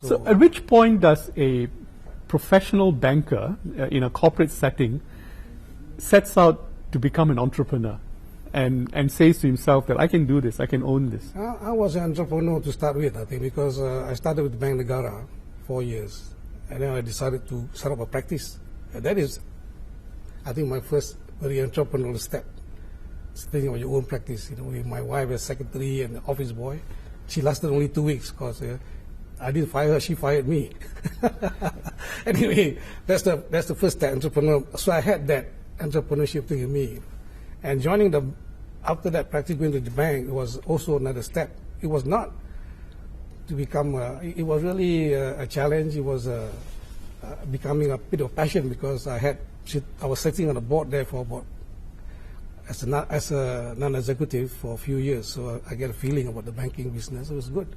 So at which point does a professional banker in a corporate setting sets out to become an entrepreneur and says to himself that I can do this, I can own this? I was an entrepreneur to start with, I think, because I started with Bank Negara 4 years, and then I decided to set up a practice. And that is, I think, my first very entrepreneurial step. Thinking of your own practice. You know, with my wife as secretary and office boy, she lasted only 2 weeks because I didn't fire her; she fired me. Anyway, that's the first step, entrepreneur. So I had that entrepreneurship thing in me, and joining after that practice going to the bank was also another step. It was not to become. It was really a challenge. It was becoming a bit of passion because I was sitting on a board there for about as a non-executive for a few years, so I get a feeling about the banking business. It was good.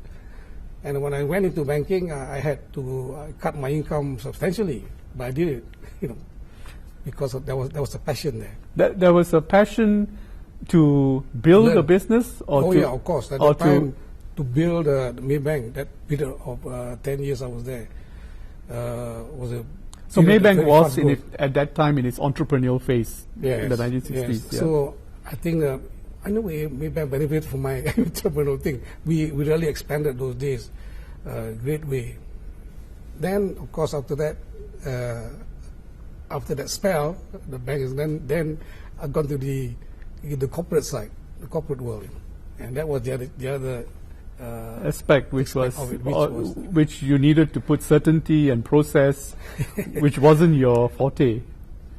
And when I went into banking, I had to cut my income substantially, but I did it, because there was a passion there. There was a passion to build a business, or yeah, of course. At that time, to build the Maybank, that period of 10 years I was there, was a. So Maybank was at that time in its entrepreneurial phase, yes, in the 1960s. Yes. Yeah. So I think, anyway, Maybank benefited from my entrepreneurial thing. We really expanded those days, great way. Then, of course, after that spell, the bank is then I've gone to the corporate side, the corporate world, and that was the other aspect, which you needed to put certainty and process, which wasn't your forte.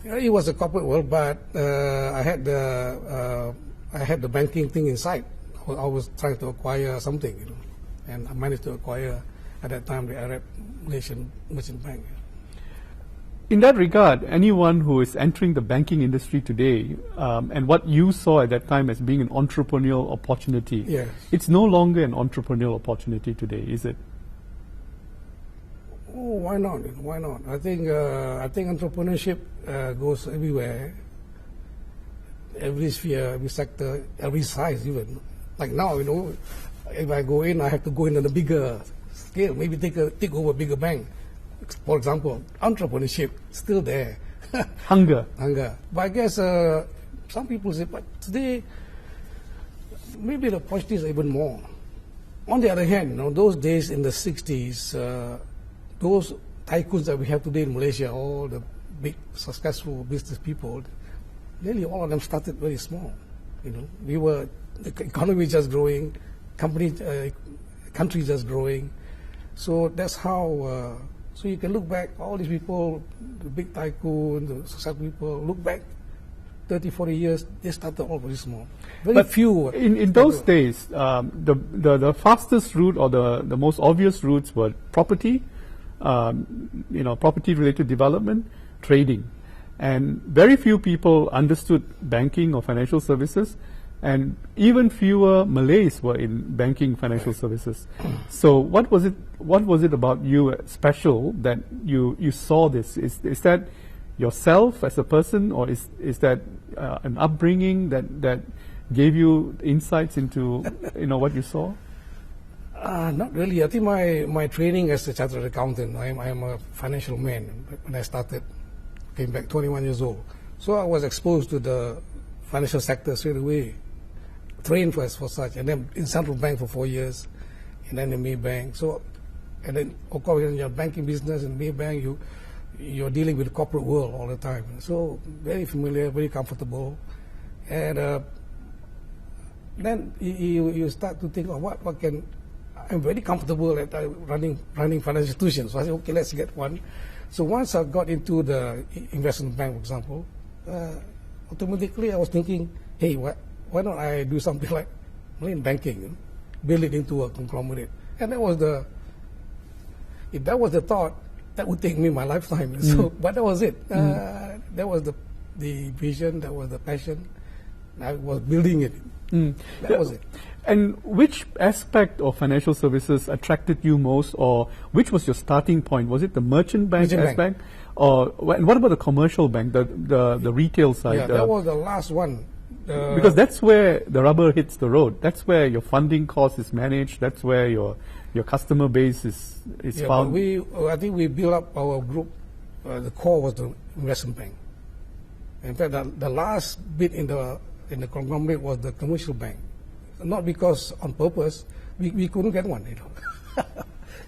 It was a corporate world, but I had the banking thing inside. I was trying to acquire something, and I managed to acquire at that time the Arab Malaysian Merchant Bank. In that regard, anyone who is entering the banking industry today, and what you saw at that time as being an entrepreneurial opportunity, yes, it's no longer an entrepreneurial opportunity today, is it? Oh, why not? Why not? I think entrepreneurship goes everywhere, every sphere, every sector, every size even. Like now, if I go in, I have to go in on a bigger scale, maybe take over a bigger bank. For example, entrepreneurship still there. Hunger. But I guess some people say, but today maybe the opportunities are even more. On the other hand, those days in the 60s, those tycoons that we have today in Malaysia, all the big successful business people, nearly all of them started very small. The economy just growing, country just growing. So that's how. So you can look back, all these people, the big tycoon, the successful people, look back 30, 40 years, they started all very small. Very few. In those days, the fastest route or the most obvious routes were property, property-related development, trading. And very few people understood banking or financial services, and even fewer Malays were in banking financial services. So what was it about you special that you saw this? Is that yourself as a person, or is that an upbringing that gave you insights into what you saw? Not really. I think my training as a chartered accountant, I am a financial man. When I started, came back 21 years old. So I was exposed to the financial sector straight away. Trained for such, and then in central bank for 4 years, and then in Maybank. So, and then of course in your banking business in Maybank, you're dealing with the corporate world all the time. So very familiar, very comfortable, and then you start to think, what can I'm very comfortable at running financial institutions. So I said, okay, let's get one. So once I got into the investment bank, for example, automatically I was thinking, hey, why don't I do something like in banking, build it into a conglomerate? And that was the thought that would take me my lifetime. So, but that was it. That was the vision. That was the passion. I was building it. That was it. And which aspect of financial services attracted you most, or which was your starting point? Was it the merchant bank aspect, or what about the commercial bank, the retail side? Yeah, that was the last one. Because that's where the rubber hits the road. That's where your funding cost is managed. That's where your your customer base is Yeah, found. but I think we built up our group. The core was the investment bank. In fact, the last bit in the conglomerate was the commercial bank. Not because on purpose, we couldn't get one.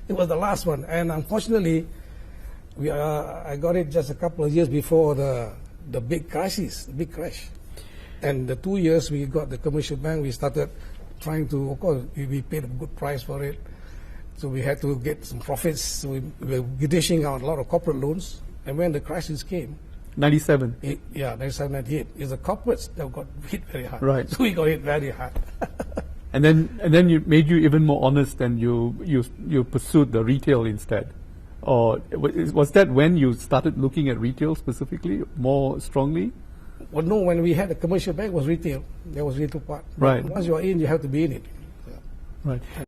It was the last one, and unfortunately, I got it just a couple of years before the big crisis, the big crash. And the 2 years we got the commercial bank, we started trying to, of course, we paid a good price for it. So we had to get some profits. So we were dishing out a lot of corporate loans. And when the crisis came, 97. 97, 98, it's the corporates that got hit very hard. Right. So we got hit very hard. And then you made you even more honest, and you pursued the retail instead. Or was that when you started looking at retail specifically more strongly? Well, no, when we had the commercial bank, it was retail. There was retail part. Right. But once you are in, you have to be in it. Right.